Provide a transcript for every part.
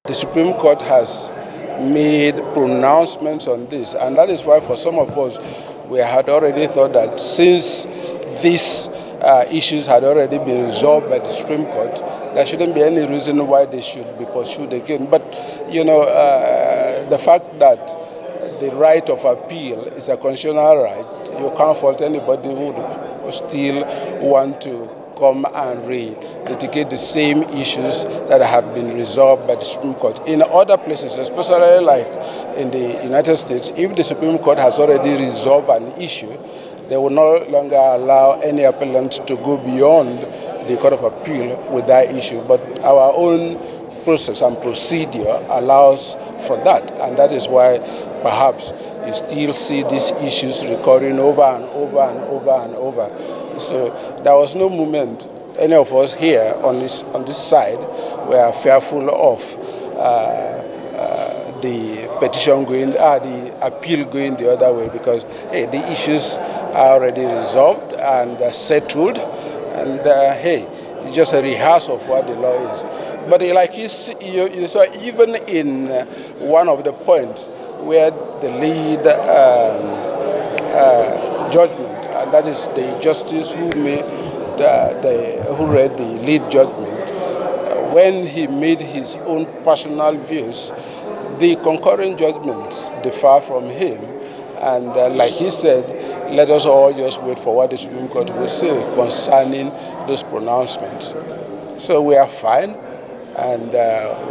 The Supreme Court has made pronouncements on this, and that is why for some of us, we had already thought that since these issues had already been resolved by the Supreme Court, there shouldn't be any reason why they should be pursued again. But, the fact that the right of appeal is a constitutional right, you can't fault anybody who would still want to come and litigate the same issues that have been resolved by the Supreme Court. In other places, especially like in the United States, if the Supreme Court has already resolved an issue, they will no longer allow any appellant to go beyond the Court of Appeal with that issue. But our own process and procedure allows for that, and that is why perhaps you still see these issues recurring over and over and over and over. So there was no moment any of us here on this side were fearful of the petition going, the appeal going the other way, because the issues are already resolved and settled, and it's just a rehearsal of what the law is. But like you saw, even in one of the points where the lead judgment, and that is the justice who made who read the lead judgment, when he made his own personal views, the concurrent judgments differ from him, and like he said, let us all just wait for what the Supreme Court will say concerning those pronouncements. So we are fine, and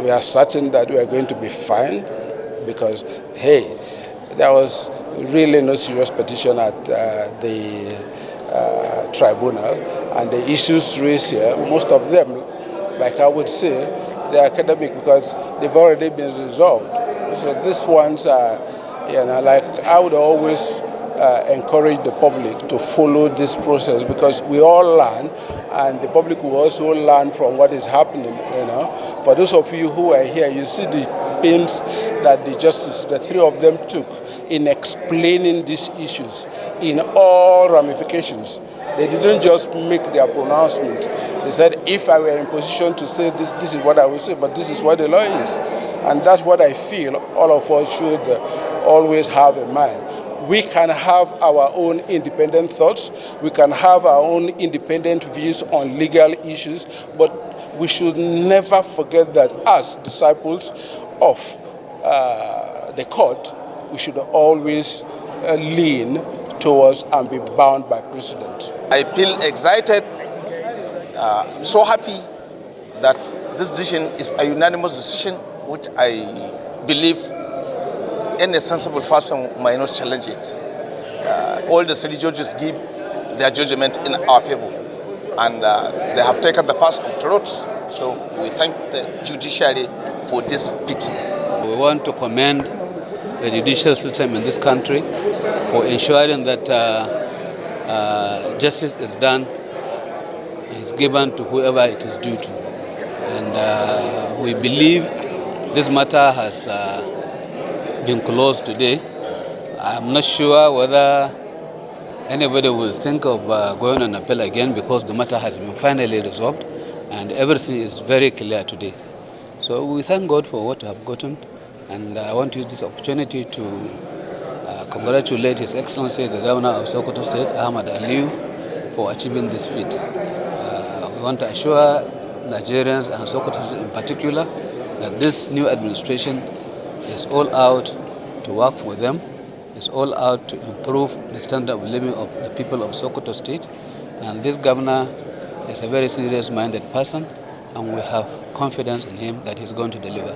we are certain that we are going to be fine, because there was really no serious petition at the tribunal, and the issues raised here, most of them, like I would say, they're academic because they've already been resolved. So these ones are, like I would always encourage the public to follow this process, because we all learn, and the public will also learn from what is happening. For those of you who are here, you see the pains that the three of them took in explaining these issues in all ramifications. They didn't just make their pronouncement. They said, if I were in position to say this is what I would say, but this is what the law is. And that's what I feel all of us should always have in mind. We can have our own independent thoughts, we can have our own independent views on legal issues, but we should never forget that as disciples of the court, we should always lean towards and be bound by precedent. I feel excited, so happy that this decision is a unanimous decision, which I believe any sensible person might not challenge it. All the three judges give their judgment in our favor, and they have taken the path of truth. So we thank the judiciary for this bit. We want to commend the judicial system in this country for ensuring that justice is done, is given to whoever it is due to. And we believe this matter has been closed today. I'm not sure whether anybody will think of going on appeal again, because the matter has been finally resolved and everything is very clear today. So we thank God for what we have gotten, and I want to use this opportunity to congratulate His Excellency the Governor of Sokoto State, Ahmed Aliyu, for achieving this feat. We want to assure Nigerians and Sokoto State in particular that this new administration is all out to work for them, is all out to improve the standard of living of the people of Sokoto State, and this governor is a very serious-minded person, and we have confidence in him that he's going to deliver.